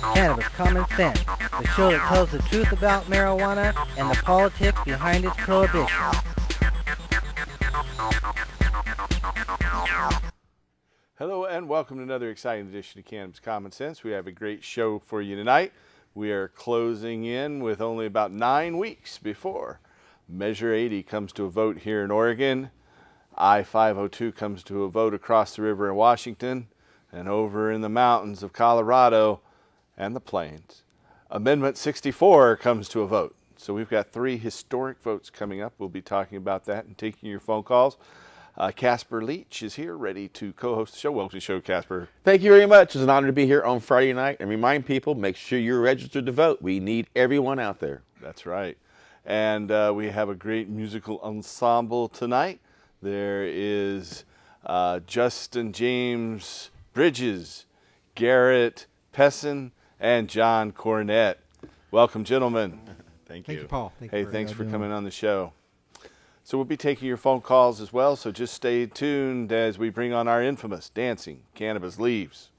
Cannabis Common Sense, the show that tells the truth about marijuana and the politics behind its prohibition. Hello and welcome to another exciting edition of Cannabis Common Sense. We have a great show for you tonight. We are closing in with only about 9 weeks before Measure 80 comes to a vote here in Oregon. I-502 comes to a vote across the river in Washington, and over in the mountains of Colorado and the plains, Amendment 64 comes to a vote. So we've got 3 historic votes coming up. We'll be talking about that and taking your phone calls. Casper Leach is here, ready to co-host the show. Welcome to the show, Casper. Thank you very much. It's an honor to be here on Friday night and remind people, make sure you're registered to vote. We need everyone out there. That's right. And we have a great musical ensemble tonight. There is Justin James Bridges, Garrett Pessin, and John Cornett. Welcome, gentlemen. Thank you, Paul. Thanks for coming on the show. So we'll be taking your phone calls as well, so just stay tuned as we bring on our infamous Dancing Cannabis Leaves.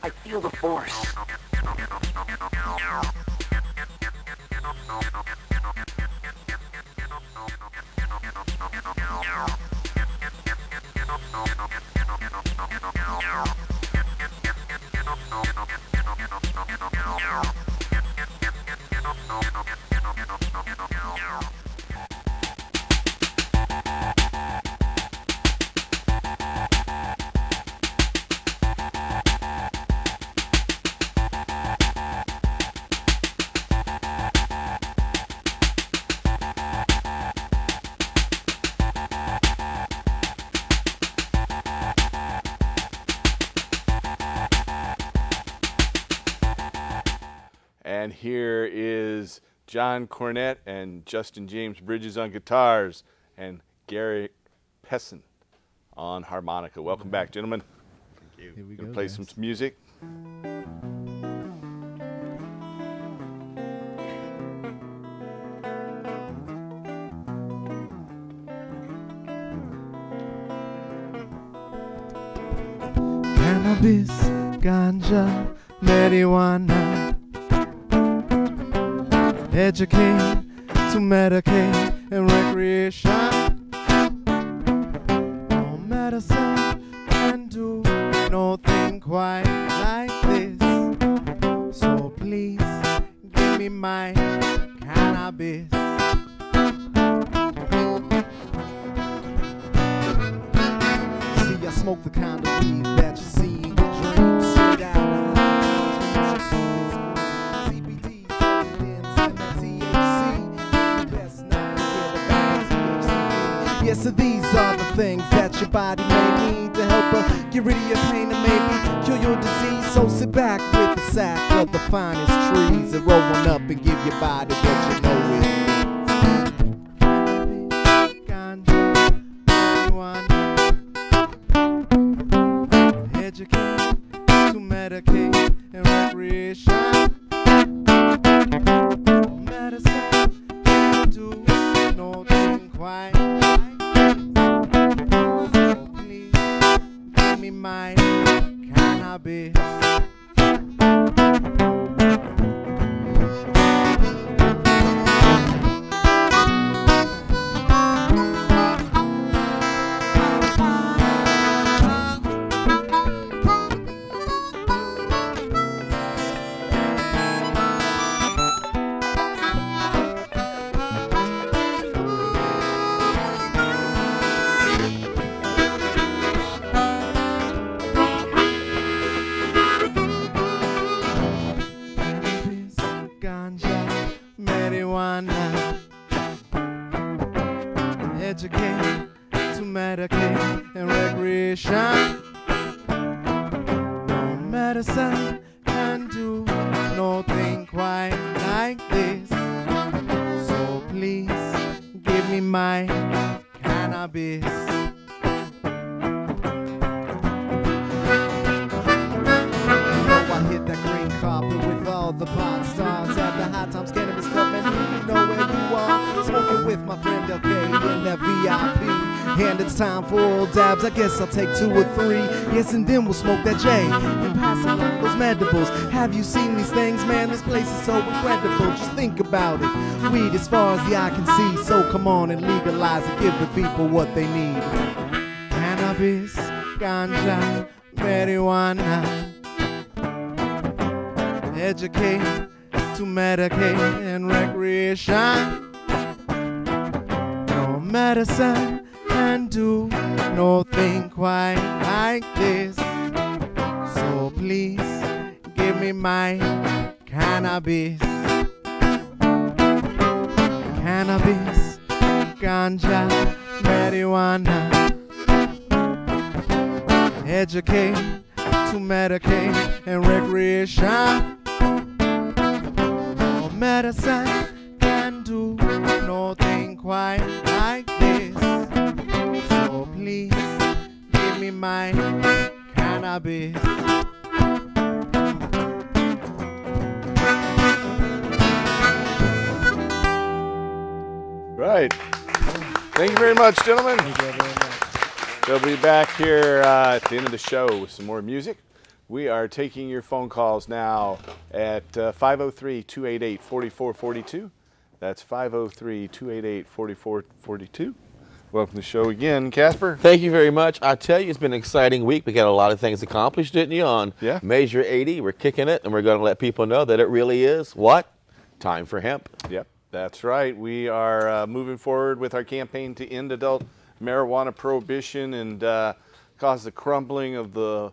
I feel the force. And here is John Cornett and Justin James Bridges on guitars and Garrett Pessin on harmonica. Welcome back, gentlemen. Thank you. Here we Gonna go, play guys. some music. Cannabis, ganja, marijuana. Educate to medicate and recreation. No medicine can do nothing quite like this. So please give me my cannabis. See, I smoke the kind of weed that you see in your dreams. Straight out of CBD, and THC. Best not forget about THC. Yes, so these are the things that your body may need to help get rid of your pain and maybe cure your disease. So sit back with a sack of the finest trees and roll one up and give your body what you know it needs. Ganja, marijuana. Educate to medicate and recreation. Medicine can do nothing quite like this. So please give me my cannabis. Cannabis, ganja, marijuana. Educate to medicate and recreation. No medicine can do nothing quite like this. So please give me my cannabis. I hit that green carpet with all the pop stars at the High Times Cannabis Club, and you know where you are. Smoking with my friend LK in that VIP. And it's time for oral dabs. I guess I'll take 2 or 3. Yes, and then we'll smoke that J and pass along those mandibles. Have you seen these things, man? This place is so incredible. Just think about it. Weed as far as the eye can see. So come on and legalize it. Give the people what they need. Cannabis, ganja, marijuana. Educate to medicate and recreation. No medicine can do nothing quite like this. So please give me my cannabis. Cannabis, ganja, marijuana. Educate to medicate and recreation. No medicine can do nothing quite like this. So please give me my cannabis. Right. Thank you very much, gentlemen. We'll be back here at the end of the show with some more music. We are taking your phone calls now at 503-288-4442. That's 503-288-4442. Welcome to the show again, Casper. Thank you very much. I tell you, it's been an exciting week. We got a lot of things accomplished, didn't you, on Measure 80. We're kicking it, and we're going to let people know that it really is, what? Time for hemp. Yep, that's right. We are moving forward with our campaign to end adult marijuana prohibition and cause the crumbling of the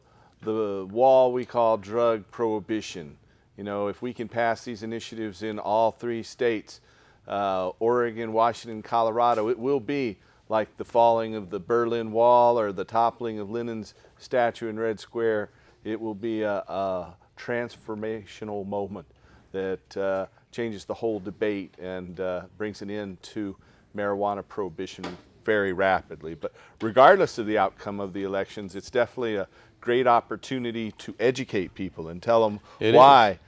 wall we call drug prohibition. You know, if we can pass these initiatives in all 3 states, Oregon, Washington, Colorado, it will be like the falling of the Berlin Wall or the toppling of Lenin's statue in Red Square. It will be a transformational moment that changes the whole debate and brings an end to marijuana prohibition very rapidly. But regardless of the outcome of the elections, it's definitely a great opportunity to educate people and tell them why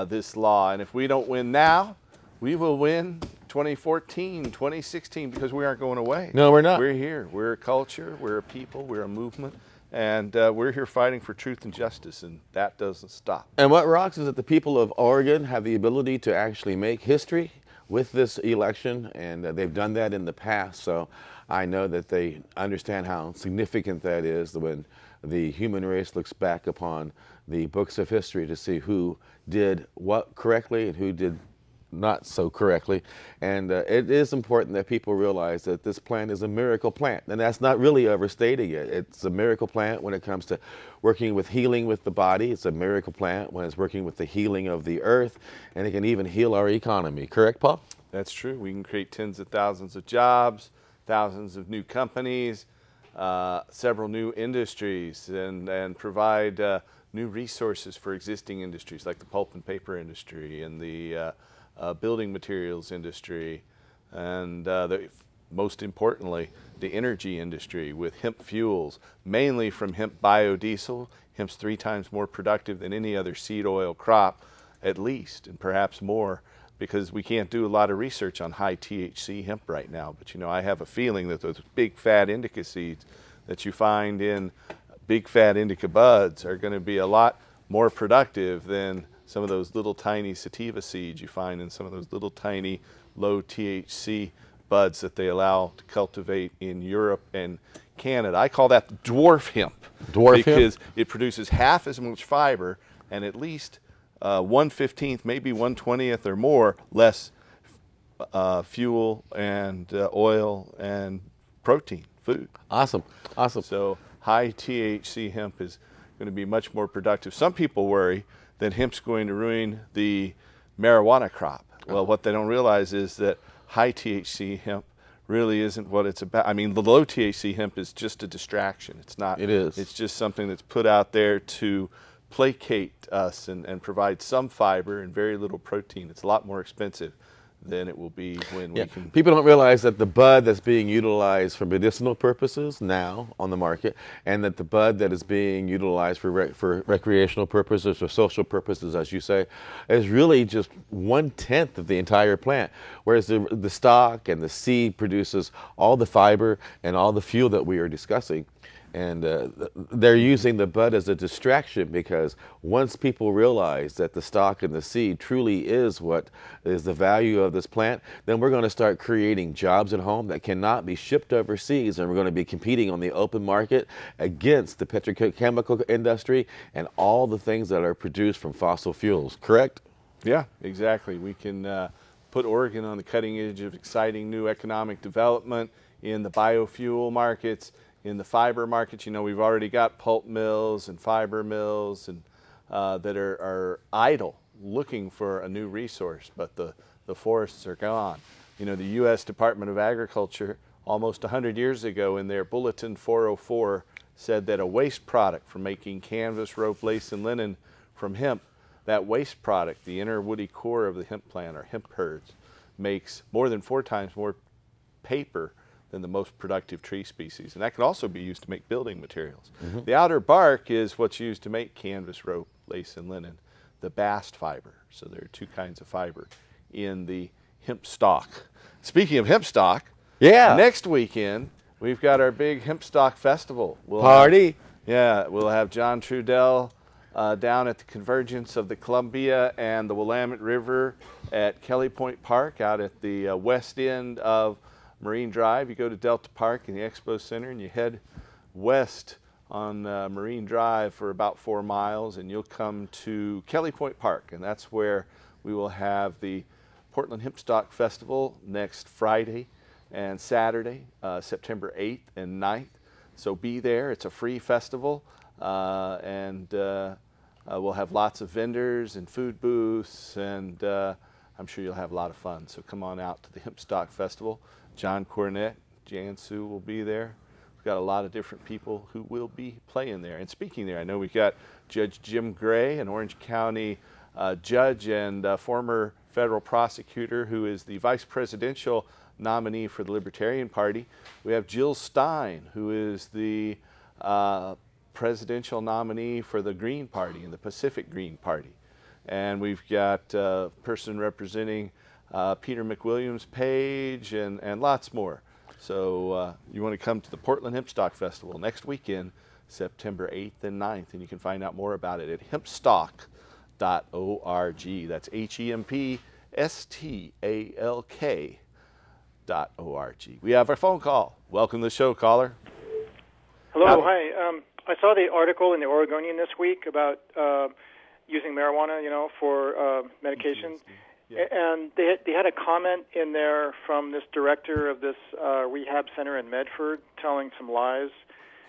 this law. And if we don't win now, we will win 2014, 2016, because we aren't going away. No, we're not. We're here. We're a culture. We're a people. We're a movement. And we're here fighting for truth and justice, and that doesn't stop. And what rocks is that the people of Oregon have the ability to actually make history with this election, and they've done that in the past. So I know that they understand how significant that is when the human race looks back upon the books of history to see who did what correctly and who did not so correctly. And it is important that people realize that this plant is a miracle plant, and that's not really overstating it. It's a miracle plant when it comes to working with healing with the body. It's a miracle plant when it's working with the healing of the earth, and it can even heal our economy. Correct, Paul? That's true. We can create tens of thousands of jobs, thousands of new companies, several new industries, and provide new resources for existing industries like the pulp and paper industry and the building materials industry, and most importantly, the energy industry with hemp fuels, mainly from hemp biodiesel. Hemp's 3 times more productive than any other seed oil crop, at least, and perhaps more, because we can't do a lot of research on high THC hemp right now. But, you know, I have a feeling that those big fat indica seeds that you find in big fat indica buds are going to be a lot more productive than some of those little tiny sativa seeds you find in some of those little tiny low THC buds that they allow to cultivate in Europe and Canada. I call that dwarf hemp. Because it produces half as much fiber and at least 1/15, maybe 1/20th or more less fuel and oil and protein food. Awesome. Awesome. So high THC hemp is going to be much more productive. Some people worry that hemp's going to ruin the marijuana crop. Well, what they don't realize is that high THC hemp really isn't what it's about. I mean, the low THC hemp is just a distraction. It's not. It is. It's just something that's put out there to placate us and provide some fiber and very little protein. It's a lot more expensive than it will be when Yeah. we can. People don't realize that the bud that's being utilized for medicinal purposes now on the market, and that the bud that is being utilized for recreational purposes or social purposes, as you say, is really just 1/10 of the entire plant. Whereas the stalk and the seed produces all the fiber and all the fuel that we are discussing. And they're using the bud as a distraction, because once people realize that the stalk and the seed truly is what is the value of this plant, then we're going to start creating jobs at home that cannot be shipped overseas, and we're going to be competing on the open market against the petrochemical industry and all the things that are produced from fossil fuels, correct? Yeah, exactly. We can put Oregon on the cutting edge of exciting new economic development in the biofuel markets, in the fiber markets. You know, we've already got pulp mills and fiber mills and that are idle, looking for a new resource, but the forests are gone. You know, the U.S. Department of Agriculture, almost 100 years ago, in their Bulletin 404, said that a waste product from making canvas, rope, lace, and linen from hemp, that waste product, the inner woody core of the hemp plant or hemp herds, makes more than 4 times more paper than the most productive tree species. And that can also be used to make building materials. Mm-hmm. The outer bark is what's used to make canvas, rope, lace, and linen, the bast fiber. So there are 2 kinds of fiber in the hemp stalk. Speaking of hemp stalk, Yeah. next weekend we've got our big hemp stalk festival. Party. We'll have John Trudell down at the convergence of the Columbia and the Willamette River at Kelly Point Park, out at the west end of Marine Drive. You go to Delta Park in the Expo Center and you head west on Marine Drive for about 4 miles, and you'll come to Kelly Point Park, and that's where we will have the Portland Hemp Stalk Festival next Friday and Saturday, September 8th and 9th. So be there. It's a free festival, and we'll have lots of vendors and food booths, and I'm sure you'll have a lot of fun. So come on out to the Hemp Stalk Festival. John Cornett, Jan Sue will be there. We've got a lot of different people who will be playing there and speaking there. I know we've got Judge Jim Gray, an Orange County judge and former federal prosecutor, who is the vice presidential nominee for the Libertarian Party. We have Jill Stein, who is the presidential nominee for the Green Party and the Pacific Green Party. And we've got a person representing Peter McWilliams Page and lots more. So you want to come to the Portland Hemp Stalk Festival next weekend, September 8th and 9th, and you can find out more about it at hempstalk.org. That's HEMPSTALK.org. We have our phone call. Welcome to the show, caller. Hello, hi. I saw the article in the Oregonian this week about using marijuana, for medication. Yeah. And they had a comment in there from this director of this rehab center in Medford telling some lies.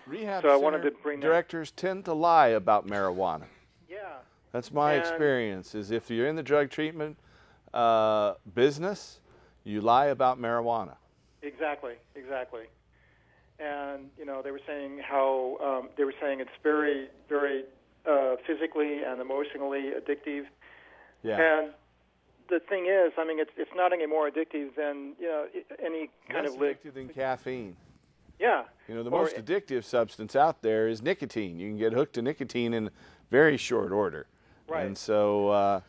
Rehab So I center wanted to bring that- directors tend to lie about marijuana. Yeah. That's my And- experience, is if you're in the drug treatment business, you lie about marijuana. Exactly. And, they were saying how it's very, very physically and emotionally addictive. Yeah. And the thing is, it's not any more addictive than any kind Less of addictive than caffeine. Yeah. The Or- most addictive substance out there is nicotine. You can get hooked to nicotine in very short order. Right. And so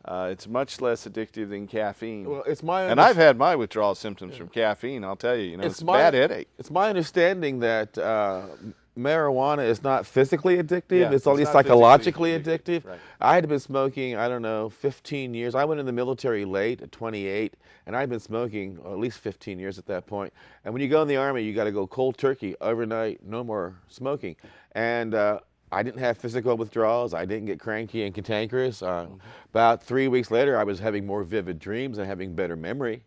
it's much less addictive than caffeine. Well, it's my and I've had my withdrawal symptoms from caffeine, I'll tell you. It's a bad headache. It's my understanding that marijuana is not physically addictive. Yeah, it's only it's not psychologically physically addictive. Right. I had been smoking, 15 years. I went in the military late at 28, and I'd been smoking at least 15 years at that point. And when you go in the Army, you got to go cold turkey overnight, no more smoking. And I didn't have physical withdrawals. I didn't get cranky and cantankerous. About 3 weeks later, I was having more vivid dreams and having better memory.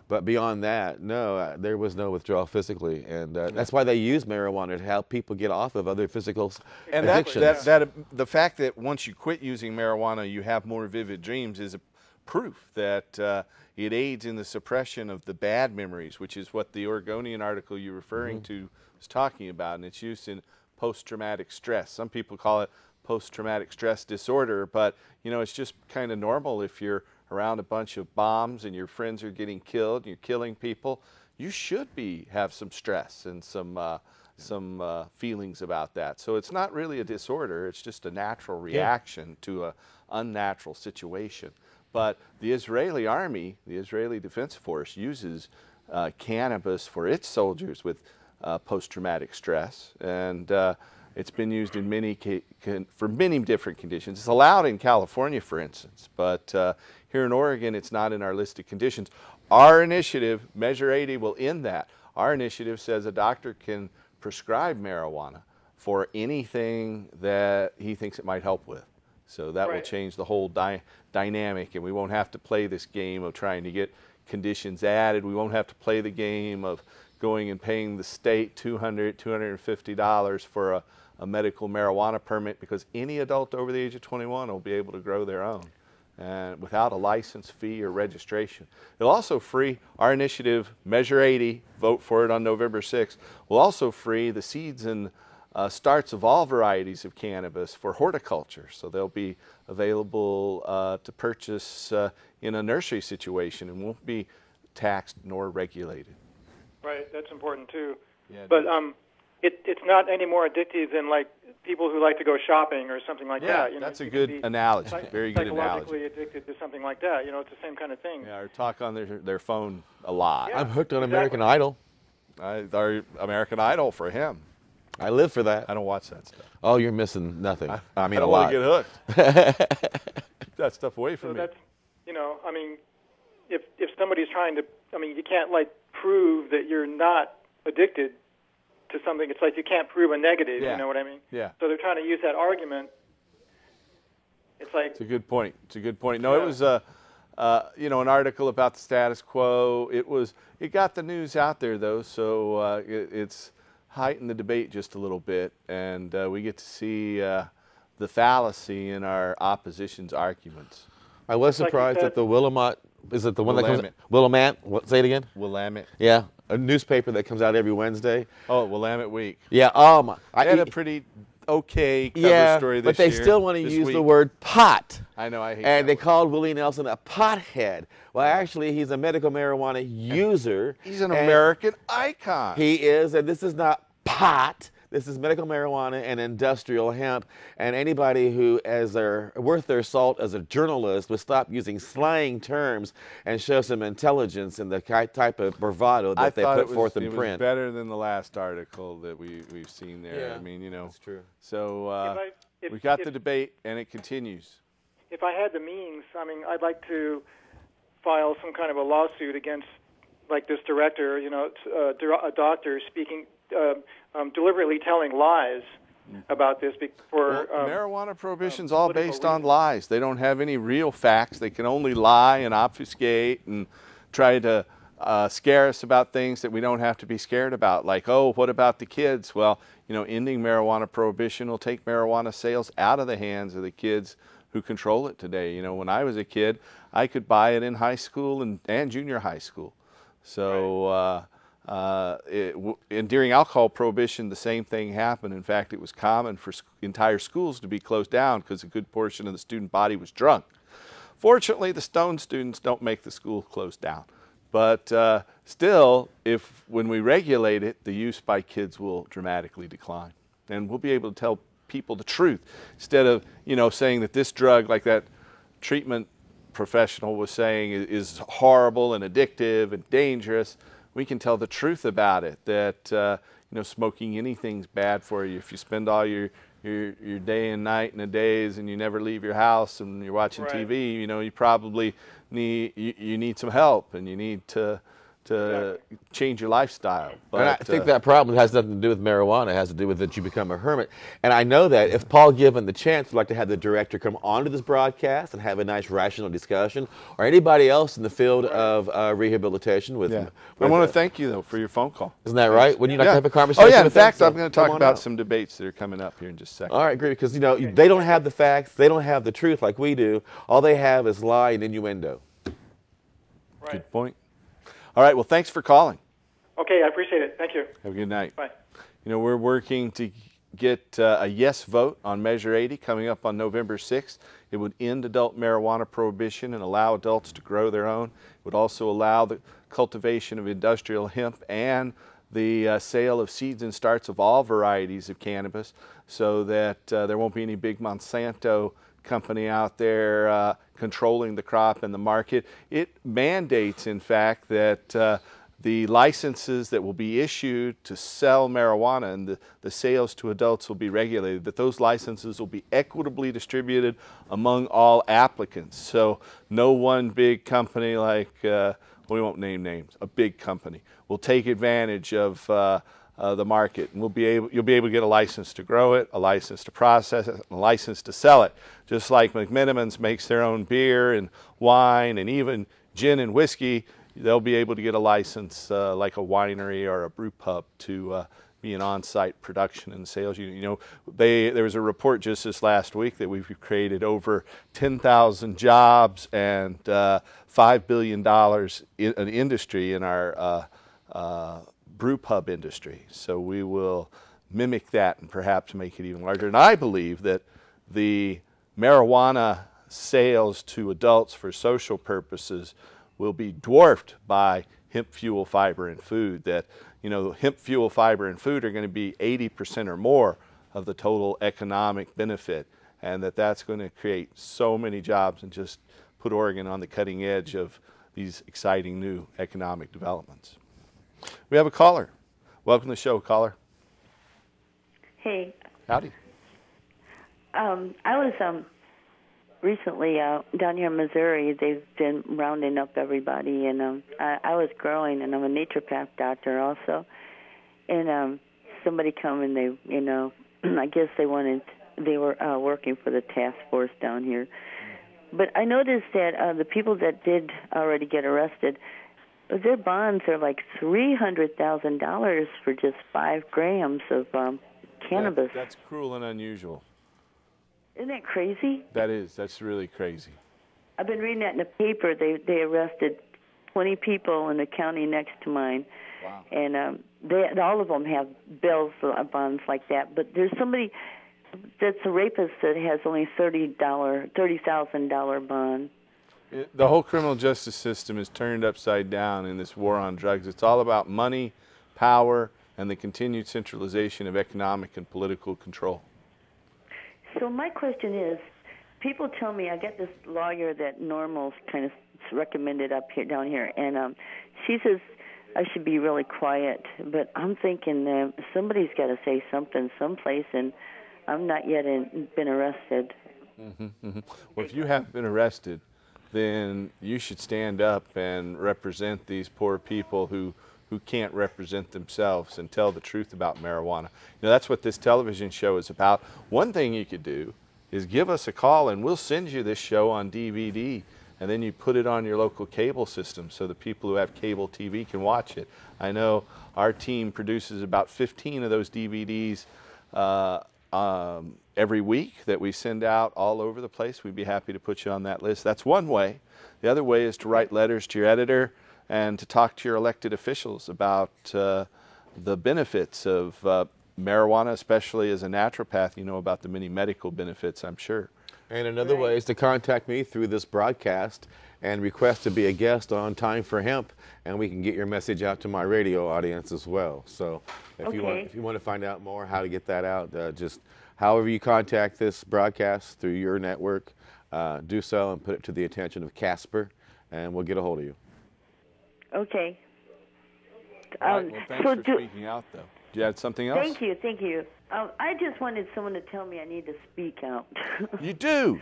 But beyond that, no, there was no withdrawal physically, and that's why they use marijuana to help people get off of other physical And addictions. the fact that once you quit using marijuana, you have more vivid dreams is a proof that it aids in the suppression of the bad memories, which is what the Oregonian article you're referring to was talking about, and its use in post-traumatic stress. Some people call it post-traumatic stress disorder, but it's just kind of normal if you're around a bunch of bombs and your friends are getting killed and you're killing people, you should have some stress and some feelings about that. So it's not really a disorder, it's just a natural reaction to an unnatural situation. But the Israeli army, the Israeli Defense Force, uses cannabis for its soldiers with post-traumatic stress, and it's been used in for many different conditions. It's allowed in California, for instance, but here in Oregon, it's not in our list of conditions. Our initiative, Measure 80, will end that. Our initiative says a doctor can prescribe marijuana for anything that he thinks it might help with. So that will change the whole dynamic, and we won't have to play this game of trying to get conditions added. We won't have to play the game of going and paying the state $200, $250 for a medical marijuana permit, because any adult over the age of 21 will be able to grow their own and without a license fee or registration. It'll also free our initiative, Measure 80, vote for it on November 6th, will also free the seeds and starts of all varieties of cannabis for horticulture. So they'll be available to purchase in a nursery situation and won't be taxed nor regulated. Right, that's important too. Yeah, but it's not any more addictive than like people who like to go shopping or something like that. You know, that's a good analogy. Very good analogy. Psychologically addicted to something like that. You know, it's the same kind of thing. Yeah, or talk on their phone a lot. Yeah, I'm hooked on American Idol. Our American Idol for him. I live for that. I don't watch that stuff. Oh, you're missing nothing. I mean, I don't a lot. want to get hooked. Keep that stuff away from me. That's, you know, I mean, if somebody's trying to, I mean, you can't like prove that you're not addicted to something. It's like you can't prove a negative. Yeah. You know what I mean? Yeah. So they're trying to use that argument. It's like. It's a good point. It's a good point. No, it was you know, an article about the status quo. It got the news out there though, so it's heightened the debate just a little bit, and we get to see the fallacy in our opposition's arguments. I was surprised that the Willamette, is it the one that comes, Willamette, say it again? Willamette. Yeah, a newspaper that comes out every Wednesday. Oh, Willamette Week. Yeah, I had a pretty okay cover story this year. But they still want to use the word pot. I know, I hate And they word. called Willie Nelson a pothead. Well, actually, he's a medical marijuana user. He's an American icon. He is, and this is not pot. This is medical marijuana and industrial hemp. And anybody who is worth their salt as a journalist would stop using slang terms and show some intelligence in the type of bravado that they put forth in print. It was better than the last article that we've seen there. Yeah, I mean, you know. that's true. So we got the debate, and it continues. If I had the means, I mean, I'd like to file some kind of a lawsuit against, like, this director, you know, a doctor speaking, deliberately telling lies about this for marijuana prohibition's all based on lies. They don't have any real facts. They can only lie and obfuscate and try to scare us about things that we don't have to be scared about. Like, oh, what about the kids? Well, you know, ending marijuana prohibition will take marijuana sales out of the hands of the kids who control it today. You know, when I was a kid, I could buy it in high school and junior high school. So and during alcohol prohibition, the same thing happened. In fact, it was common for entire schools to be closed down because a good portion of the student body was drunk. Fortunately, the Stone students don't make the school close down. But still, when we regulate it, the use by kids will dramatically decline. And we'll be able to tell people the truth instead of, you know, saying that this drug, like that treatment professional was saying, is horrible and addictive and dangerous. We can tell the truth about it, that you know, smoking anything's bad for you. If you spend all your day and night and a days and you never leave your house and you're watching TV, you know, you probably need some help, and you need to change your lifestyle. But and I think that problem has nothing to do with marijuana. It has to do with that you become a hermit. And I know that if Paul given the chance would like to have the director come onto this broadcast and have a nice rational discussion, or anybody else in the field of rehabilitation with I want to thank you, though, for your phone call. Isn't that right? Wouldn't you like to have a conversation? Oh, yeah. In with fact, them? I'm going to talk about some debates that are coming up here in just a second. All right, great. Because, you know, they don't have the facts. They don't have the truth like we do. All they have is lie and innuendo. Right. Good point. All right, well, thanks for calling. Okay, I appreciate it. Thank you. Have a good night. Bye. You know, we're working to get a yes vote on Measure 80 coming up on November 6th. It would end adult marijuana prohibition and allow adults to grow their own. It would also allow the cultivation of industrial hemp and the sale of seeds and starts of all varieties of cannabis, so that there won't be any big Monsanto company out there controlling the crop and the market. It mandates, in fact, that the licenses that will be issued to sell marijuana and the sales to adults will be regulated, that those licenses will be equitably distributed among all applicants. So no one big company like, we won't name names, a big company will take advantage of the market, and you'll be able to get a license to grow it, a license to process it, a license to sell it. Just like McMenamins makes their own beer and wine and even gin and whiskey, they'll be able to get a license like a winery or a brew pub to be an on-site production and sales unit. You know, there was a report just this last week that we've created over 10,000 jobs and $5 billion in an industry in our brew pub industry. So we will mimic that and perhaps make it even larger. And I believe that the marijuana sales to adults for social purposes will be dwarfed by hemp fuel, fiber, and food. That, you know, hemp fuel, fiber, and food are going to be 80% or more of the total economic benefit, and that's going to create so many jobs and just put Oregon on the cutting edge of these exciting new economic developments. We have a caller. Welcome to the show, caller. Hey. Howdy. I was recently down here in Missouri. They've been rounding up everybody, and I was growing, and I'm a naturopath doctor also. And somebody come and they, you know, I guess they were working for the task force down here. But I noticed that the people that did already get arrested, their bonds are like $300,000 for just 5 grams of cannabis. That's cruel and unusual. Isn't that crazy? That is. That's really crazy. I've been reading that in the paper. They arrested 20 people in the county next to mine. Wow. And all of them have bills, bonds like that. But there's somebody that's a rapist that has only $30,000 bond. The whole criminal justice system is turned upside down in this war on drugs. It's all about money, power, and the continued centralization of economic and political control. So my question is, people tell me, I got this lawyer that Normal's kind of recommended down here, and she says I should be really quiet. But I'm thinking somebody's got to say something someplace, and I'm not yet been arrested. Mm-hmm, mm-hmm. Well, if you have been arrested, then you should stand up and represent these poor people who can't represent themselves and tell the truth about marijuana. You know, that's what this television show is about. One thing you could do is give us a call and we'll send you this show on DVD, and then you put it on your local cable system so the people who have cable TV can watch it. I know our team produces about 15 of those DVDs every week that we send out all over the place. We'd be happy to put you on that list. That's one way. The other way is to write letters to your editor and to talk to your elected officials about the benefits of marijuana, especially as a naturopath. You know about the many medical benefits, I'm sure. And another way is to contact me through this broadcast and request to be a guest on Time for Hemp, and we can get your message out to my radio audience as well. So if you want to find out more how to get that out, just however you contact this broadcast through your network, do so and put it to the attention of Casper, and we'll get a hold of you. Okay. All right, well, thanks for speaking out, though. Do you have something else? Thank you. I just wanted someone to tell me I need to speak out. You do.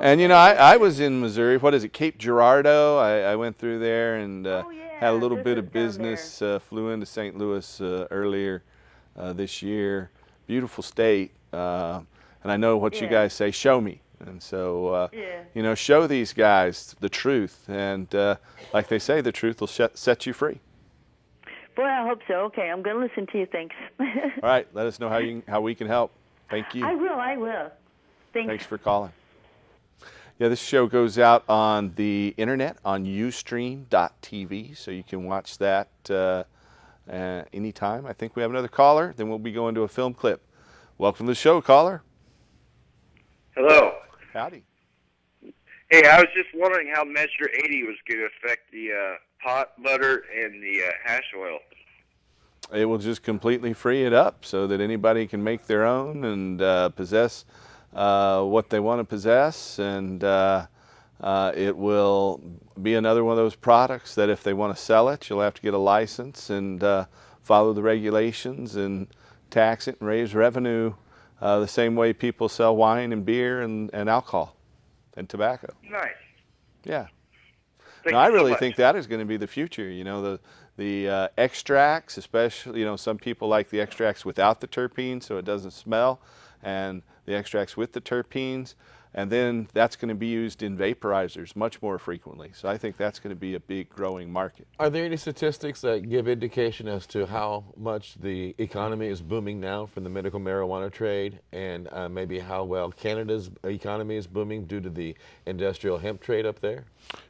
And, you know, I was in Missouri. What is it, Cape Girardeau? I went through there and had a little bit of business, flew into St. Louis earlier this year. Beautiful state. And I know what you guys say, show me. And so, you know, show these guys the truth. And like they say, the truth will set you free. Boy, I hope so. Okay, I'm going to listen to you. Thanks. All right, let us know how we can help. Thank you. I will. Thanks for calling. Yeah, this show goes out on the internet on Ustream.tv, so you can watch that anytime. I think we have another caller. Then we'll be going to a film clip Welcome to the show, caller. Hello. Howdy. Hey, I was just wondering how Measure 80 was going to affect the pot, butter, and the hash oil. It will just completely free it up so that anybody can make their own and possess what they want to possess, and it will be another one of those products that if they want to sell it, you'll have to get a license and follow the regulations and tax it and raise revenue the same way people sell wine and beer and alcohol and tobacco. Nice. Yeah. Thank No, I you so really much. think that is going to be the future. You know, the extracts, especially, you know, some people like the extracts without the terpenes so it doesn't smell, and the extracts with the terpenes, and then that's going to be used in vaporizers much more frequently. So I think that's going to be a big growing market. Are there any statistics that give indication as to how much the economy is booming now from the medical marijuana trade, and maybe how well Canada's economy is booming due to the industrial hemp trade up there?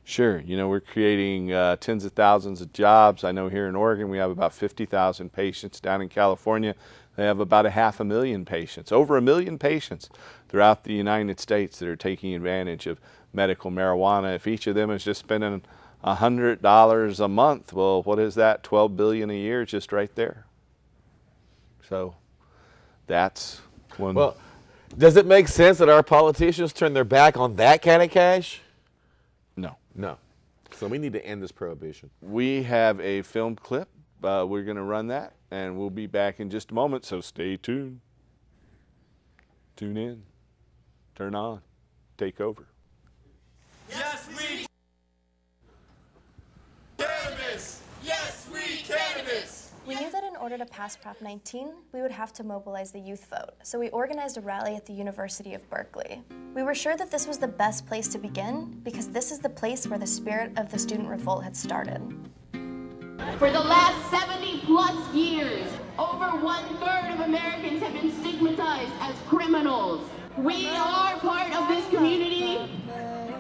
Sure. You know, we're creating tens of thousands of jobs. I know here in Oregon we have about 50,000 patients. Down in California they have about 500,000 patients, over 1 million patients throughout the United States that are taking advantage of medical marijuana. If each of them is just spending $100 a month, well, what is that? $12 billion a year just right there. So that's one. Well, does it make sense that our politicians turn their back on that kind of cash? No. No. So we need to end this prohibition. We have a film clip. We're going to run that, and we'll be back in just a moment, so stay tuned. Tune in. Turn on. Take over. Yes, we cannabis! Yes, we cannabis! We knew that in order to pass Prop 19, we would have to mobilize the youth vote, so we organized a rally at the University of Berkeley. We were sure that this was the best place to begin because this is the place where the spirit of the student revolt had started. For the last 70+ years, over 1/3 of Americans have been stigmatized as criminals. We are part of this community.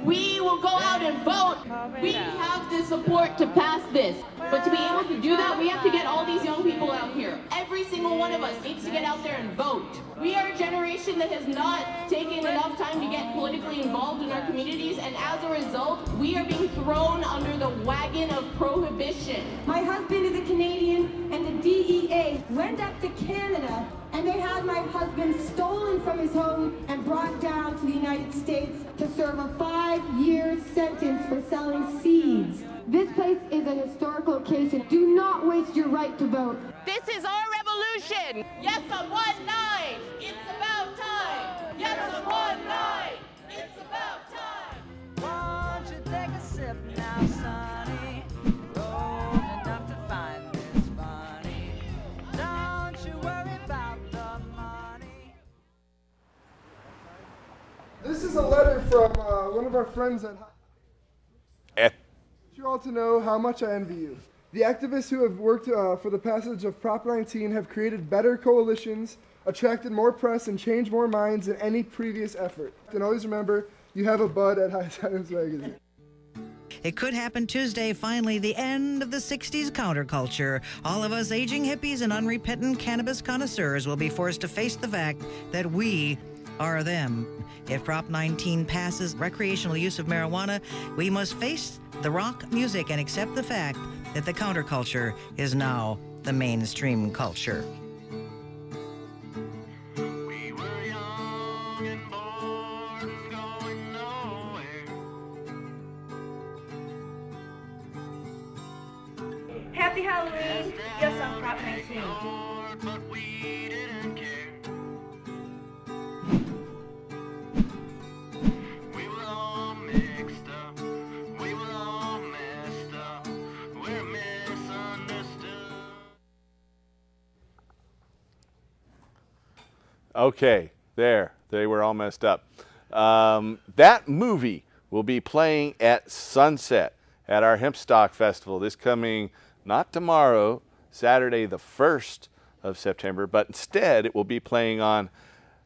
We will go out and vote. We have the support to pass this. But to be able to do that, we have to get all these young people out here. Every single one of us needs to get out there and vote. We are a generation that has not taken enough time to get politically involved in our communities, and as a result, we are being thrown under the wagon of prohibition. My husband is a Canadian, and the DEA went up to Canada, and they had my husband stolen from his home and brought down to the United States to serve a 5-year sentence for selling seeds. This place is a historical occasion. Do not waste your right to vote. This is our revolution. Yes, on 1/9. It's about time. Yes, on 1/9. It's about time. Won't you take a sip now, Sonny? Old enough to find this funny. Don't you worry about the money. This is a letter from one of our friends at I want you all to know how much I envy you. The activists who have worked for the passage of Prop 19 have created better coalitions, attracted more press, and changed more minds than any previous effort. And always remember, you have a bud at High Times Magazine. It could happen Tuesday, finally, the end of the 60s counterculture. All of us aging hippies and unrepentant cannabis connoisseurs will be forced to face the fact that we are them. If Prop 19 passes recreational use of marijuana, we must face the rock music and accept the fact that the counterculture is now the mainstream culture. Happy Halloween! Yes, on Prop 19. Okay, there. They were all messed up. That movie will be playing at sunset at our Hempstock Festival this coming, not tomorrow, Saturday the 1st of September, but instead it will be playing on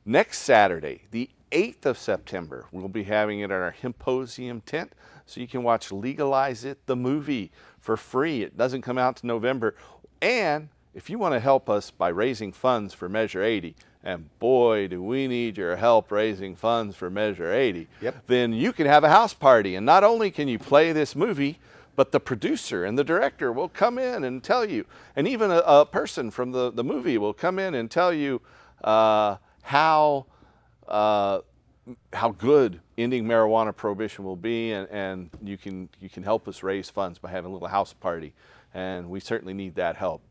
next Saturday, the 8th of September. We'll be having it at our Hemposium tent, so you can watch Legalize It, the movie, for free. It doesn't come out to November. And if you want to help us by raising funds for Measure 80, and boy, do we need your help raising funds for Measure 80, Yep. then you can have a house party. And not only can you play this movie, but the producer and the director will come in and tell you, and even a person from the movie will come in and tell you how good ending marijuana prohibition will be, and you can help us raise funds by having a little house party, and we certainly need that help.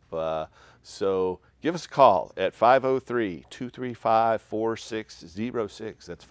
So give us a call at 503-235-4606. That's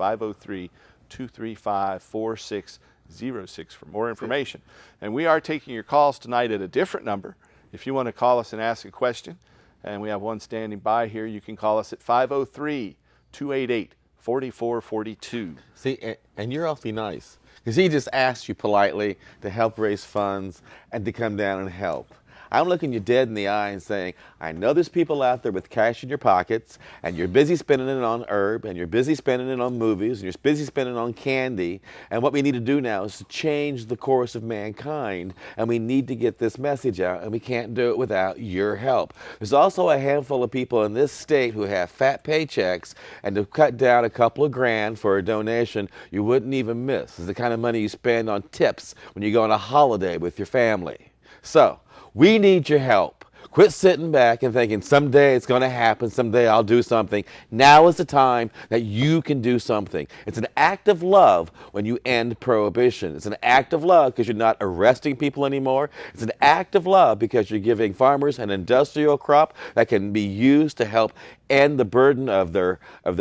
503-235-4606 for more information. And we are taking your calls tonight at a different number. If you want to call us and ask a question, and we have one standing by here, you can call us at 503-288-4442. See, and you're awfully nice, because he just asked you politely to help raise funds and to come down and help. I'm looking you dead in the eye and saying, I know there's people out there with cash in your pockets, and you're busy spending it on herb, and you're busy spending it on movies, and you're busy spending it on candy, and what we need to do now is to change the course of mankind, and we need to get this message out, and we can't do it without your help. There's also a handful of people in this state who have fat paychecks, and to cut down a couple of grand for a donation you wouldn't even miss. It's the kind of money you spend on tips when you go on a holiday with your family. So, we need your help. Quit sitting back and thinking someday it's going to happen, someday I'll do something. Now is the time that you can do something. It's an act of love when you end prohibition. It's an act of love because you're not arresting people anymore. It's an act of love because you're giving farmers an industrial crop that can be used to help end the burden of their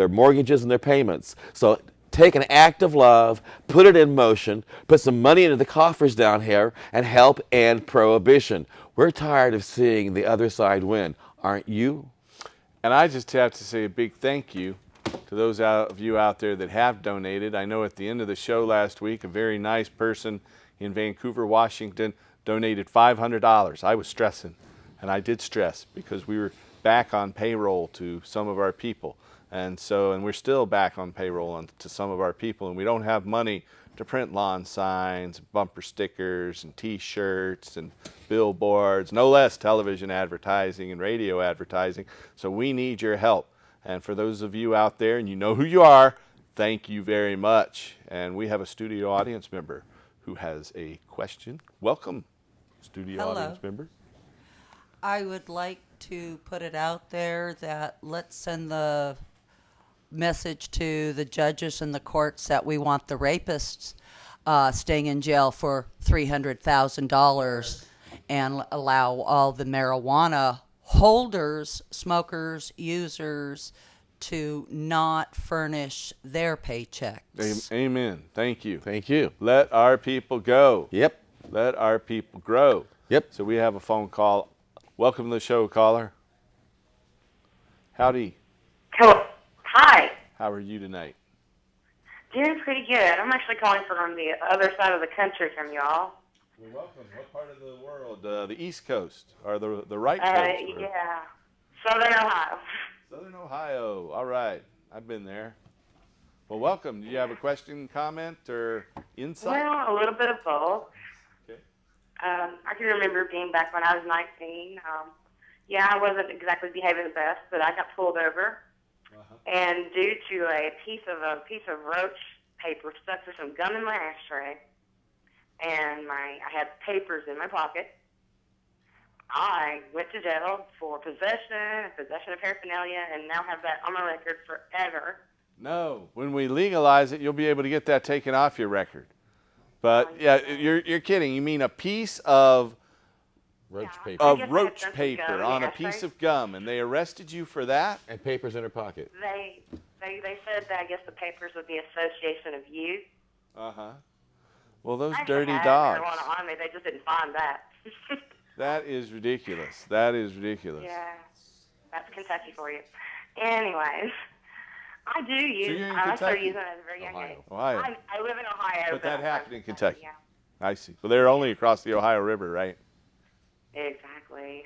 mortgages and their payments. So take an act of love, put it in motion, put some money into the coffers down here, and help end prohibition. We're tired of seeing the other side win, aren't you? And I just have to say a big thank you to those of you out there that have donated. I know at the end of the show last week, a very nice person in Vancouver, Washington, donated $500. I was stressing, and I did stress because we were back on payroll to some of our people. And we're still back on payroll to some of our people, and we don't have money to print lawn signs, bumper stickers, and T-shirts, and billboards, no less television advertising and radio advertising. So we need your help. And for those of you out there, and you know who you are, thank you very much. And we have a studio audience member who has a question. Welcome, studio audience member. I would like to put it out there that let's send the message to the judges and the courts that we want the rapists staying in jail for $300,000 and allow all the marijuana holders, smokers, users to not furnish their paychecks. Amen. Thank you. Thank you. Let our people go. Yep. Let our people grow. Yep. So we have a phone call. Welcome to the show, caller. Howdy. Hello. Hi. How are you tonight? Doing pretty good. I'm actually calling from the other side of the country from y'all. Well, welcome. What part of the world? The East Coast or the right coast? Yeah. Southern Ohio. Southern Ohio. All right. I've been there. Well, welcome. Do you have a question, comment, or insight? Well, a little bit of both. Okay. I can remember being back when I was 19. I wasn't exactly behaving the best, but I got pulled over. And due to a piece of roach paper stuck to some gum in my ashtray, and I had papers in my pocket, I went to jail for possession of paraphernalia, and now have that on my record forever. No, when we legalize it, you'll be able to get that taken off your record. But yeah, you're kidding. You mean a piece of roach paper. Roach paper on a piece of gum, and they arrested you for that? And papers in her pocket. They said that I guess the papers would be Association of Youth. Well, those I dirty had dogs. marijuana on me. They just didn't find that. That is ridiculous. That is ridiculous. Yeah, that's Kentucky for you. Anyways, I do use. you're in I started Kentucky? using it at a very young age. Ohio. I live in Ohio. But that I'm happened from in Kentucky. Yeah. I see. Well, they're only across the Ohio River, right? Exactly.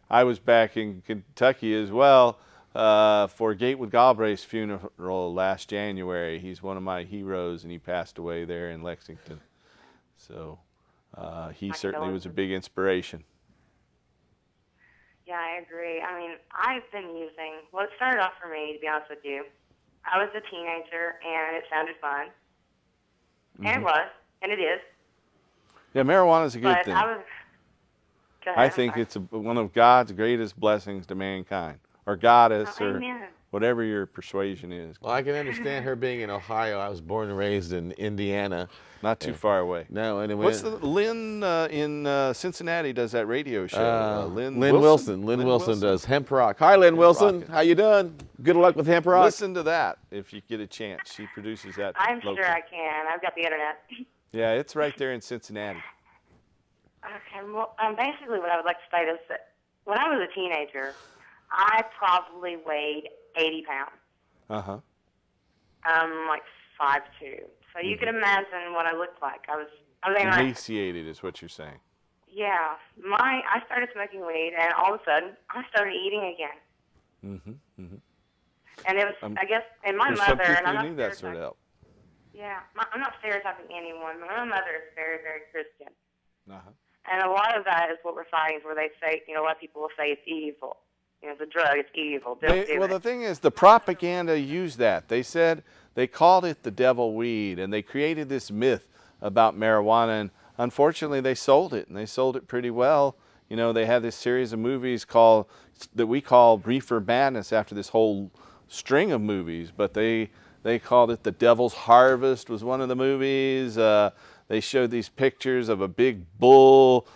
I was back in Kentucky as well for Gatewood Galbraith's funeral last January. He's one of my heroes, and he passed away there in Lexington. So he certainly was a big inspiration. Yeah, I agree. I mean, I've been using, well, it started off for me, to be honest with you. I was a teenager, and it sounded fun. And it was, and it is. Yeah, marijuana is a good But thing. I was, go ahead, I I'm think sorry. it's one of God's greatest blessings to mankind, or goddess, Oh, or amen. whatever your persuasion is. Well, I can understand her being in Ohio. I was born and raised in Indiana. Not too far away. No, and it What's went, the Lynn in Cincinnati does that radio show? Lynn Wilson. Lynn Wilson does Hemp Rock. Hi, Lynn Wilson. Rocket. How you doing? Good luck with Hemp Rock. Listen to that if you get a chance. She produces that. I'm locally. sure I can. I've got the internet. Yeah, it's right there in Cincinnati. Okay, well, basically what I would like to state is that when I was a teenager, I probably weighed 80 pounds. Uh-huh. I'm like 5'2". So you can imagine what I looked like. I mean, like, Emaciated is what you're saying. yeah, I started smoking weed, and all of a sudden, I started eating again. Mm-hmm. Mm-hmm. And it was, I guess, and my There's mother, some people and I'm who not need that sort of help. Yeah, I'm not stereotyping anyone, but my mother is very, very Christian. Uh-huh. And a lot of that is what we're finding, is where they say, a lot of people will say it's evil. The drug is evil. Don't do Well, it. the thing is, the propaganda used that. They said they called it the devil weed, and they created this myth about marijuana, and unfortunately they sold it, and they sold it pretty well. They had this series of movies that we call Reefer Madness after this whole string of movies, but they called it The Devil's Harvest was one of the movies. They showed these pictures of a big bull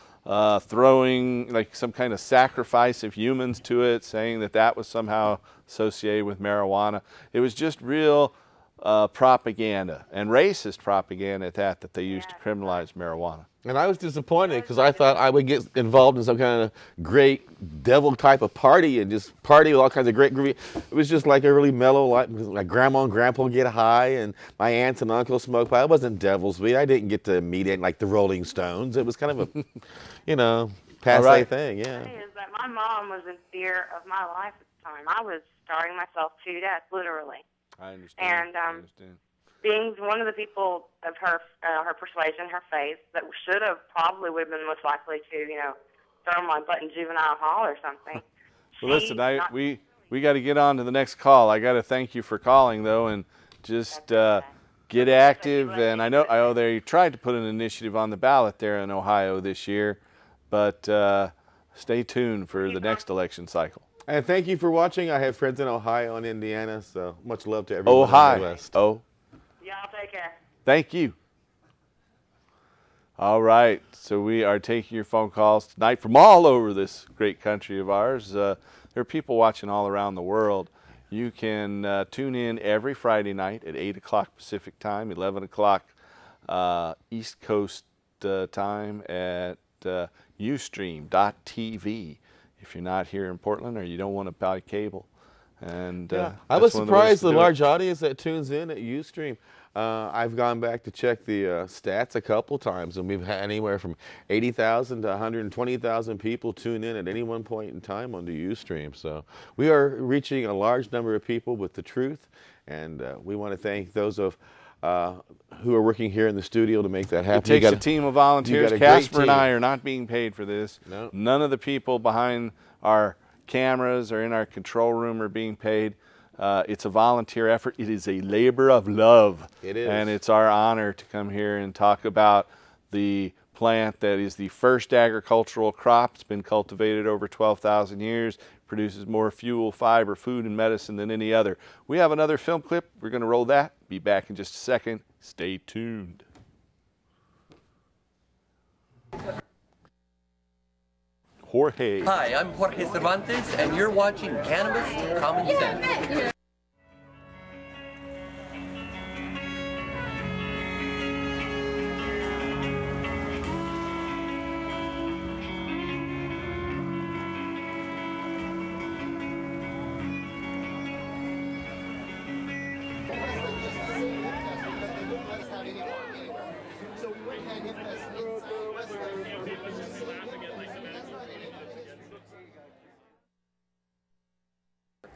throwing like some kind of sacrifice of humans to it, saying that was somehow associated with marijuana. It was just real propaganda, and racist propaganda at that they used to criminalize marijuana. And I was disappointed because I thought I would get involved in some kind of great devil type of party and just party with all kinds of great groovy. It was just like a really mellow, like grandma and grandpa get high and my aunts and uncles smoke pot. It wasn't devil's weed. I didn't get to meet it like the Rolling Stones. It was kind of a, passe thing, yeah. The thing is that my mom was in fear of my life at the time. I was starving myself to death, literally. I understand. And I understand. being one of the people of her persuasion, her faith, that would have been most likely to, throw my butt in juvenile hall or something. Well, listen, we got to get on to the next call. I got to thank you for calling, though, and just get active. And I know they tried to put an initiative on the ballot there in Ohio this year, but stay tuned for the next election cycle. And thank you for watching. I have friends in Ohio and Indiana, so much love to everyone in the West. Y'all take care. Thank you. All right, so we are taking your phone calls tonight from all over this great country of ours. There are people watching all around the world. You can tune in every Friday night at 8 o'clock Pacific time, 11 o'clock East Coast time at Ustream.tv. If you're not here in Portland or you don't want to buy cable. And I was surprised the large audience that tunes in at Ustream. I've gone back to check the stats a couple times, and we've had anywhere from 80,000 to 120,000 people tune in at any one point in time on the Ustream. So we are reaching a large number of people with the truth, and we want to thank those who are working here in the studio to make that happen. It takes a team of volunteers. Casper and I are not being paid for this. No. None of the people behind our cameras or in our control room are being paid. It's a volunteer effort. It is a labor of love. It is. And it's our honor to come here and talk about the plant that is the first agricultural crop. It's been cultivated over 12,000 years. Produces more fuel, fiber, food, and medicine than any other. We have another film clip. We're going to roll that. Be back in just a second. Stay tuned. Jorge. Hi, I'm Jorge Cervantes, and you're watching Cannabis Common Sense.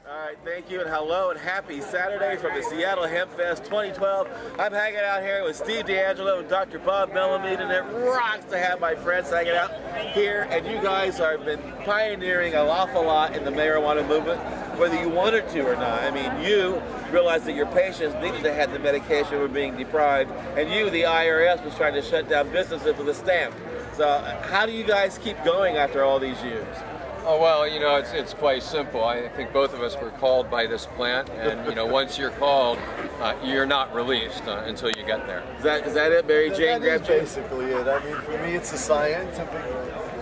All right, Thank you, and hello, and happy Saturday from the Seattle Hemp Fest 2012. I'm hanging out here with Steve D'Angelo and Dr. Bob Melamede, and it rocks to have my friends hanging out here. And you guys have been pioneering an awful lot in the marijuana movement, whether you wanted to or not. I mean, you realized that your patients needed to have the medication were being deprived, and you, the IRS, was trying to shut down businesses with a stamp. So how do you guys keep going after all these years? Oh, well, you know, it's quite simple. I think both of us were called by this plant, and, you know, once you're called, you're not released until you get there. Is that it, Mary Jane? That is basically it. I mean, for me, it's a scientific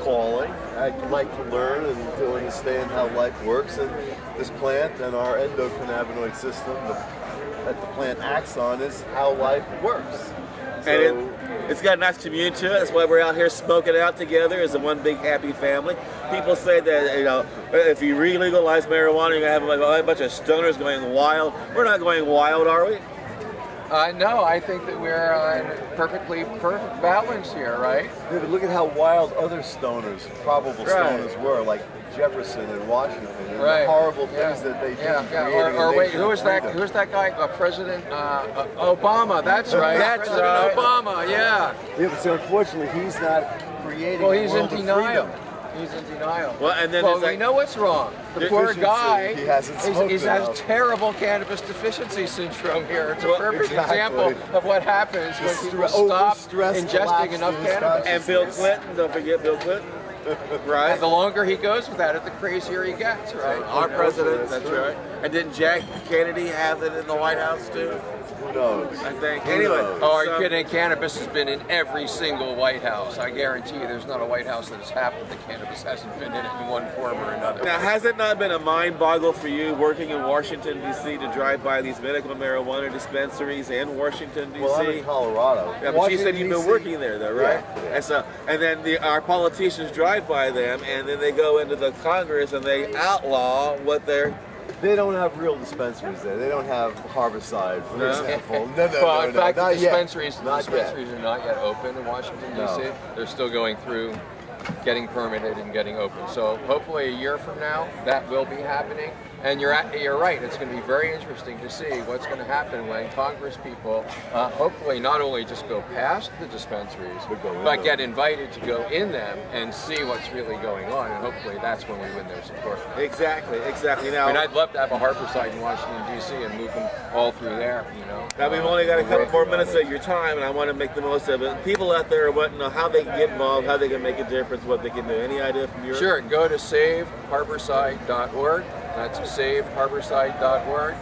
calling. I like to learn and to understand how life works, and this plant and our endocannabinoid system that the plant acts on is how life works. And it's got a nice community to it. That's why we're out here smoking out together as a one big happy family. People say that, you know, if you re-legalize marijuana, you're going to have a bunch of stoners going wild. We're not going wild, are we? No, I think that we're in perfect balance here, right? Yeah, but look at how wild other stoners, probable stoners were, like Jefferson and Washington, and the horrible things that they did. Or wait, who was that guy? President Obama. That's right. President Obama. Yeah. Yeah, but so unfortunately, he's not creating. Well, he's a world in of denial. freedom. He's in denial. Well, and then we know what's wrong. The poor guy, he has terrible cannabis deficiency syndrome here. It's a perfect example of what happens when people stop ingesting enough cannabis. And Bill Clinton, don't forget Bill Clinton. Right. And the longer he goes without it, the crazier he gets, right? Our president, that's right. And didn't Jack Kennedy have it in the White House too? Who knows? I think. Anyway. Oh, are you kidding? Cannabis has been in every single White House. I guarantee you there's not a White House that has happened that cannabis hasn't been in it in one form or another. Now, has it not been a mind boggle for you working in Washington, D.C. to drive by these medical marijuana dispensaries in Washington, D.C.? Well, I'm in Colorado. Yeah, but you said you've been working there, though, right? Yeah. And then our politicians drive by them, and then they go into the Congress and they outlaw what they're... They don't have real dispensaries there. They don't have Harborside, for example. Well, in fact, the dispensaries are not yet open in Washington, D.C. No. They're still going through getting permitted and getting open. So hopefully a year from now, that will be happening. And you're right, it's going to be very interesting to see what's going to happen when Congress people hopefully not only just go past the dispensaries, but get invited to go in them and see what's really going on. And hopefully that's when we win their support. Exactly. Now, I mean, I'd love to have a Harborside in Washington, D.C. and move them all through there, you know. Now, we've only got a couple more minutes of your time, and I want to make the most of it. People out there want to know how they can get involved, how they can make a difference, what they can do. Any idea from your... Sure, go to saveharborside.org. That's saveharborside.org.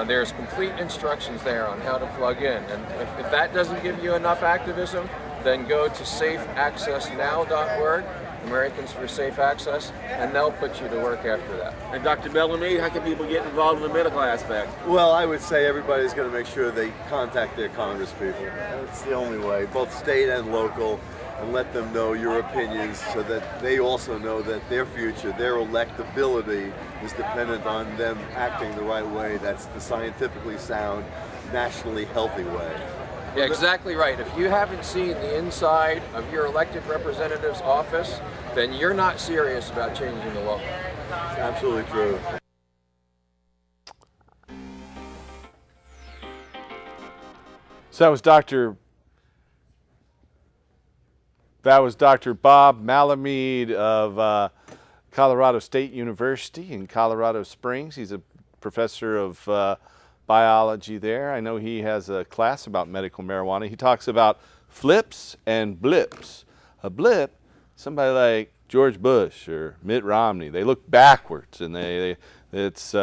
There's complete instructions there on how to plug in. And if that doesn't give you enough activism, then go to safeaccessnow.org, Americans for Safe Access, and they'll put you to work after that. And Dr. Melamede, how can people get involved in the medical aspect? Well, I would say everybody's going to make sure they contact their congresspeople. That's the only way, both state and local, and let them know your opinions so that they also know that their future, their electability is dependent on them acting the right way. That's the scientifically sound, nationally healthy way. Yeah, exactly right. If you haven't seen the inside of your elected representative's office, then you're not serious about changing the law. It's absolutely true. So that was Dr. Bob Melamede of Colorado State University in Colorado Springs. He's a professor of biology there. I know he has a class about medical marijuana. He talks about flips and blips. A blip, somebody like George Bush or Mitt Romney, they look backwards, and it's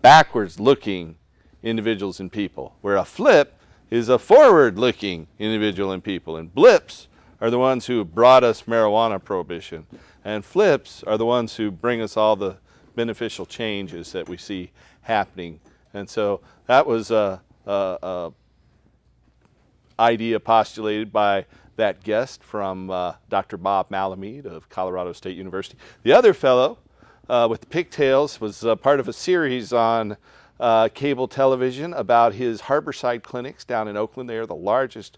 backwards looking individuals and people, where a flip is a forward looking individual and people, and blips are the ones who brought us marijuana prohibition, and flips are the ones who bring us all the beneficial changes that we see happening. And so that was a idea postulated by that guest from Dr. Bob Melamede of Colorado State University. The other fellow with the pigtails was part of a series on cable television about his Harborside clinics down in Oakland. They are the largest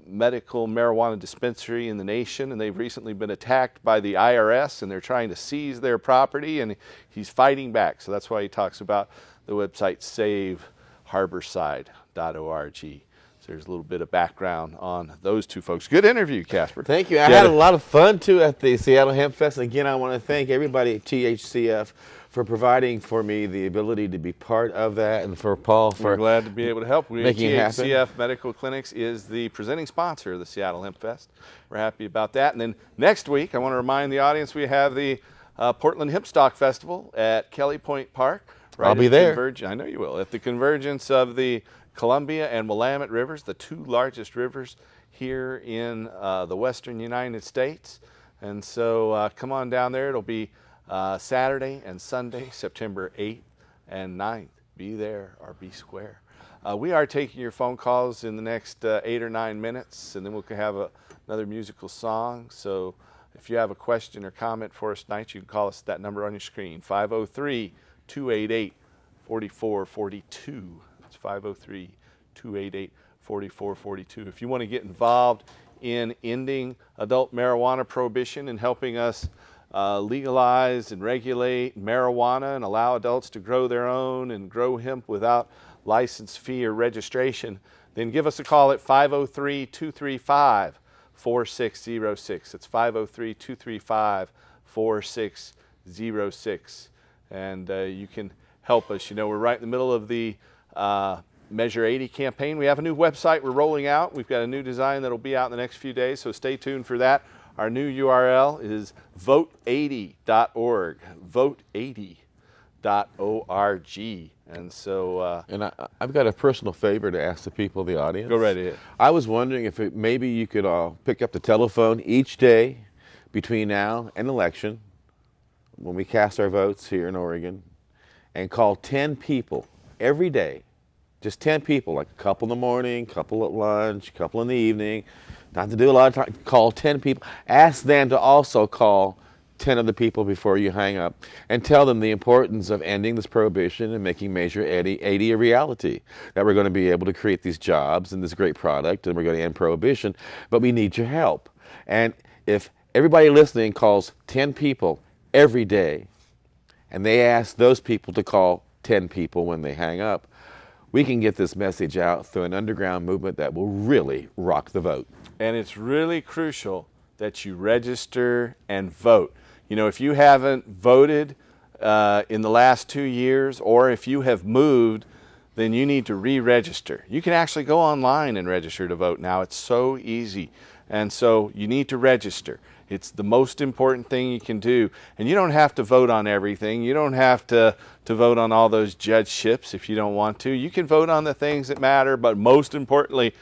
medical marijuana dispensary in the nation, and they've recently been attacked by the IRS, and they're trying to seize their property, and he's fighting back. So that's why he talks about the website saveharborside.org. So there's a little bit of background on those two folks. Good interview, Casper. Thank you. I had a lot of fun, too, at the Seattle Hemp Fest. Again, I want to thank everybody at THCF for providing for me the ability to be part of that, and for Paul for We're glad to be able to help. making it happen. THCF Medical Clinics is the presenting sponsor of the Seattle Hemp Fest. We're happy about that. And then next week, I want to remind the audience we have the Portland Hemp Stock Festival at Kelly Point Park. Right, I'll be there. I know you will. At the convergence of the Columbia and Willamette Rivers, the two largest rivers here in the western United States. And so come on down there. It'll be Saturday and Sunday, September 8th and 9th. Be there or be square. We are taking your phone calls in the next 8 or 9 minutes, and then we'll have another musical song. So if you have a question or comment for us tonight, you can call us at that number on your screen, 503-288-4442. That's 503-288-4442. If you want to get involved in ending adult marijuana prohibition and helping us legalize and regulate marijuana and allow adults to grow their own and grow hemp without license fee or registration, then give us a call at 503-235-4606. It's 503-235-4606. And you can help us. You know, we're right in the middle of the Measure 80 campaign. We have a new website we're rolling out. We've got a new design that'll be out in the next few days, so stay tuned for that. Our new URL is vote80.org, vote80.org. And so... and I've got a personal favor to ask the people of the audience. Go right ahead. I was wondering if maybe you could pick up the telephone each day between now and election, when we cast our votes here in Oregon, and call 10 people every day, just 10 people, like a couple in the morning, couple at lunch, couple in the evening, not to do a lot of time, call 10 people. Ask them to also call 10 other people before you hang up, and tell them the importance of ending this prohibition and making Measure 80 a reality, that we're going to be able to create these jobs and this great product, and we're going to end prohibition, but we need your help. And if everybody listening calls 10 people every day, and they ask those people to call 10 people when they hang up, we can get this message out through an underground movement that will really rock the vote. And it's really crucial that you register and vote. You know, if you haven't voted in the last 2 years, or if you have moved, then you need to re-register. You can actually go online and register to vote now. It's so easy. And so you need to register. It's the most important thing you can do. And you don't have to vote on everything. You don't have to vote on all those judgeships if you don't want to. You can vote on the things that matter, but most importantly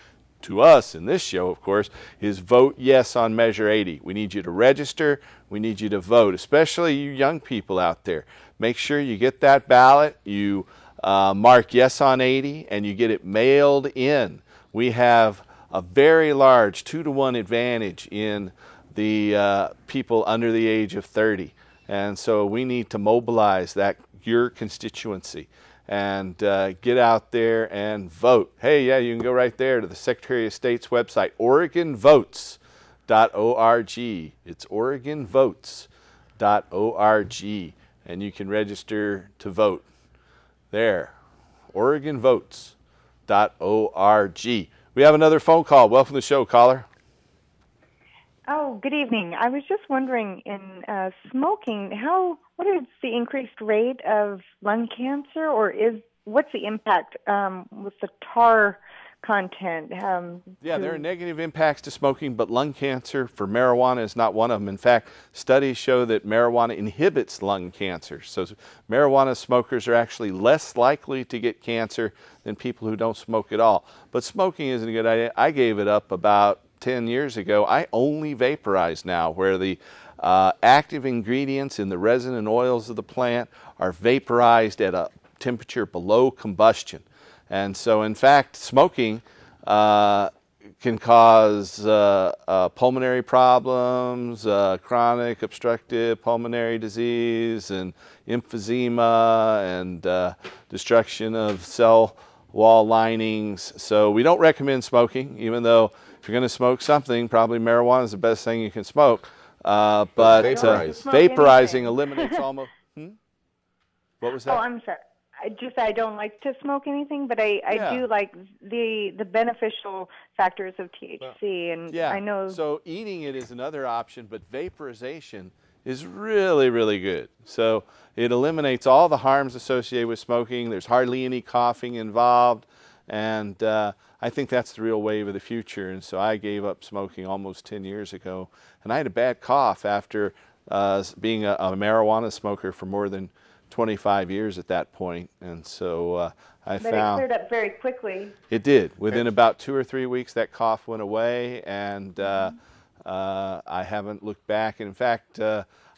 to us in this show, of course, is vote yes on Measure 80. We need you to register. We need you to vote, especially you young people out there. Make sure you get that ballot. You mark yes on 80, and you get it mailed in. We have a very large 2-to-1 advantage in the people under the age of 30. And so we need to mobilize your constituency and get out there and vote. Hey, yeah, you can go right there to the Secretary of State's website, OregonVotes.org. It's OregonVotes.org, and you can register to vote there. OregonVotes.org. We have another phone call. Welcome to the show, caller. Oh, good evening. I was just wondering, in smoking, what is the increased rate of lung cancer, or what's the impact with the tar content? Yeah, there are negative impacts to smoking, but lung cancer for marijuana is not one of them. In fact, studies show that marijuana inhibits lung cancer. So marijuana smokers are actually less likely to get cancer than people who don't smoke at all. But smoking isn't a good idea. I gave it up about 10 years ago. I only vaporize now, where the active ingredients in the resin and oils of the plant are vaporized at a temperature below combustion. And so, in fact, smoking can cause pulmonary problems, chronic obstructive pulmonary disease, and emphysema, and destruction of cell wall linings. So we don't recommend smoking, even though if you're going to smoke something, probably marijuana is the best thing you can smoke. But vaporizing eliminates almost. What was that? Oh, I'm sorry. I don't like to smoke anything, but I do like the beneficial factors of THC, and I know. So eating it is another option, but vaporization is really, really good. So it eliminates all the harms associated with smoking. There's hardly any coughing involved, and I think that's the real wave of the future. And so I gave up smoking almost 10 years ago, and I had a bad cough after being a marijuana smoker for more than 25 years at that point, and so I found it cleared up very quickly. It did. Within about 2 or 3 weeks, that cough went away, and I haven't looked back. And in fact,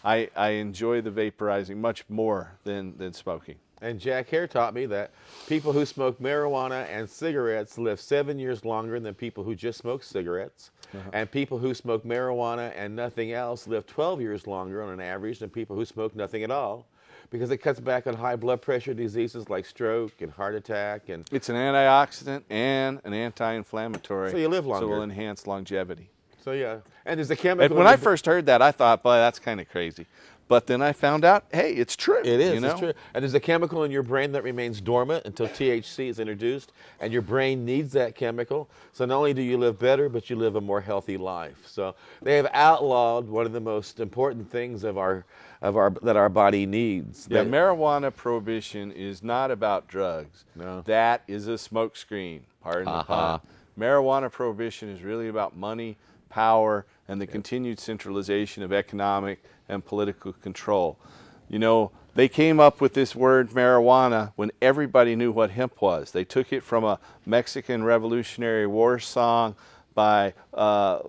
I enjoy the vaporizing much more than smoking. And Jack Hare taught me that people who smoke marijuana and cigarettes live 7 years longer than people who just smoke cigarettes. And people who smoke marijuana and nothing else live 12 years longer on an average than people who smoke nothing at all, because it cuts back on high blood pressure diseases like stroke and heart attack. And it's an antioxidant and an anti-inflammatory. So you live longer. So it will enhance longevity. So yeah, and there's a chemical. And when I first heard that, I thought, boy, that's kind of crazy. But then I found out, hey, it's true. It is, you know? It's true. And there's a chemical in your brain that remains dormant until THC is introduced, and your brain needs that chemical. So not only do you live better, but you live a more healthy life. So they have outlawed one of the most important things that our body needs. Yeah, marijuana prohibition is not about drugs. No. That is a smokescreen, pardon the pun. Marijuana prohibition is really about money, power, and the continued centralization of economic and political control. You know, they came up with this word marijuana when everybody knew what hemp was. They took it from a Mexican Revolutionary War song by the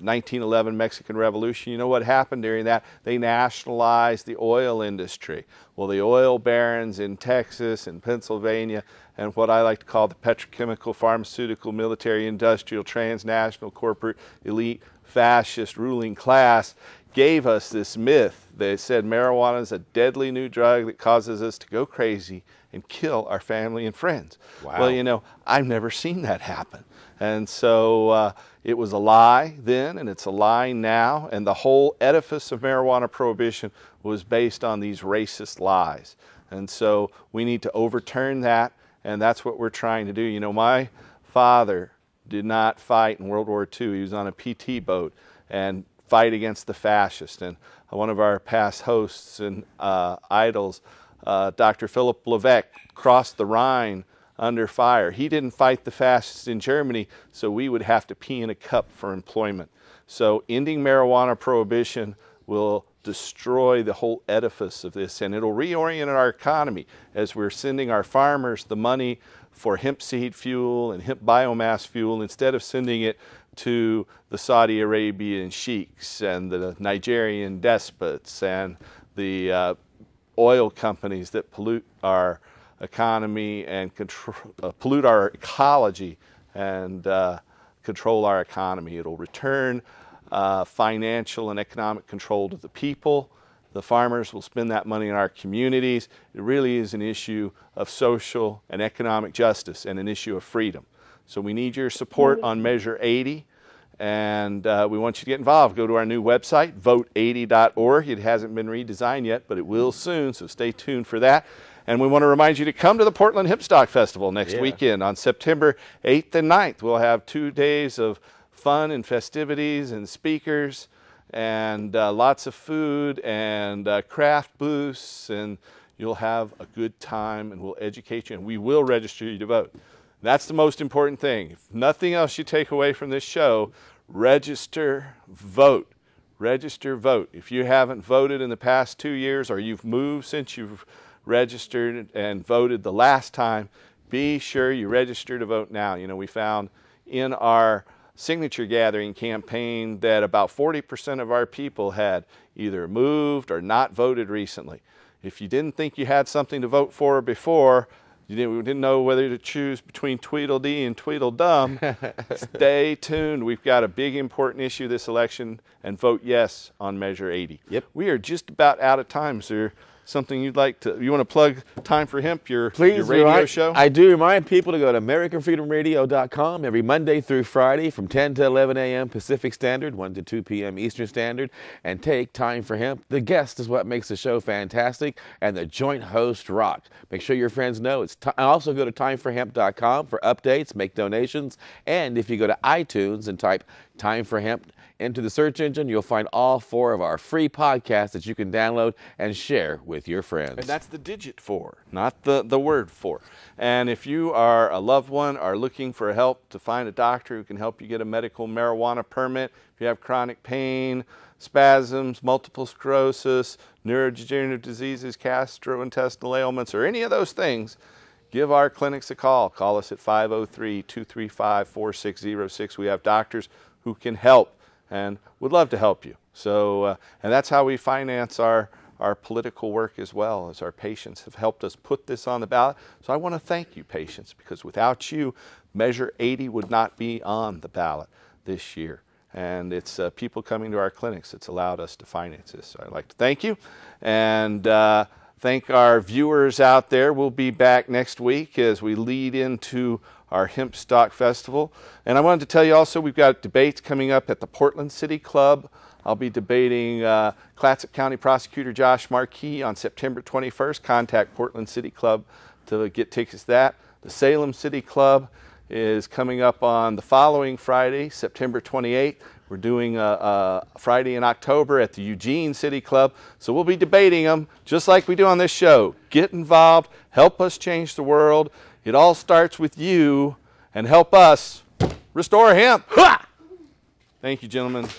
1911 Mexican Revolution. You know what happened during that? They nationalized the oil industry. Well, the oil barons in Texas and Pennsylvania, and what I like to call the petrochemical, pharmaceutical, military, industrial, transnational, corporate, elite, fascist ruling class, gave us this myth. They said marijuana is a deadly new drug that causes us to go crazy and kill our family and friends. Wow. Well, you know, I've never seen that happen. And so it was a lie then, and it's a lie now, and the whole edifice of marijuana prohibition was based on these racist lies. And so we need to overturn that, and that's what we're trying to do. You know, my father did not fight in World War II. He was on a PT boat and fight against the fascists. And one of our past hosts and idols, Dr. Philip Levesque, crossed the Rhine under fire. He didn't fight the fascists in Germany, so we would have to pee in a cup for employment. So ending marijuana prohibition will destroy the whole edifice of this, and it'll reorient our economy as we're sending our farmers the money for hemp seed fuel and hemp biomass fuel instead of sending it to the Saudi Arabian sheiks and the Nigerian despots and the oil companies that pollute our economy and pollute our ecology and control our economy. It'll return financial and economic control to the people. The farmers will spend that money in our communities. It really is an issue of social and economic justice and an issue of freedom. So we need your support on Measure 80, and we want you to get involved. Go to our new website, vote80.org. It hasn't been redesigned yet, but it will soon, so stay tuned for that. And we want to remind you to come to the Portland Hempstock Festival next weekend on September 8th and 9th. We'll have 2 days of fun and festivities and speakers and lots of food and craft booths, and you'll have a good time, and we'll educate you, and we will register you to vote. That's the most important thing. If nothing else you take away from this show, register, vote. Register, vote. If you haven't voted in the past 2 years, or you've moved since you've registered and voted the last time, be sure you register to vote now. You know, we found in our signature gathering campaign that about 40% of our people had either moved or not voted recently. If you didn't think you had something to vote for before, you didn't know whether to choose between Tweedledee and Tweedledum, stay tuned. We've got a big important issue this election, and vote yes on Measure 80. Yep. We are just about out of time, sir. something you want to plug Time for Hemp, your Please radio show? I do remind people to go to AmericanFreedomRadio.com every Monday through Friday from 10 to 11 a.m. Pacific Standard, 1 to 2 p.m. Eastern Standard, and take Time for Hemp. The guest is what makes the show fantastic, and the joint host rock. Make sure your friends know. Also go to timeforhemp.com for updates, make donations, and if you go to iTunes and type Time for Hemp into the search engine, you'll find all 4 of our free podcasts that you can download and share with your friends. And that's the digit 4, not the word 4. And if you are a loved one, are looking for help to find a doctor who can help you get a medical marijuana permit, if you have chronic pain, spasms, multiple sclerosis, neurodegenerative diseases, gastrointestinal ailments, or any of those things, give our clinics a call. Call us at 503-235-4606. We have doctors who can help and would love to help you. So, and that's how we finance our political work as well, as our patients have helped us put this on the ballot. So I want to thank you, patients, because without you, Measure 80 would not be on the ballot this year. And it's people coming to our clinics that's allowed us to finance this. So I'd like to thank you and thank our viewers out there. We'll be back next week as we lead into our Hemp Stock Festival. And I wanted to tell you also we've got debates coming up at the Portland City Club. I'll be debating Clatsop County Prosecutor Josh Markey on September 21st. Contact Portland City Club to get tickets to that. The Salem City Club is coming up on the following Friday, September 28th. We're doing a Friday in October at the Eugene City Club. So we'll be debating them just like we do on this show. Get involved. Help us change the world. It all starts with you, and help us restore hemp. Ha! Thank you, gentlemen.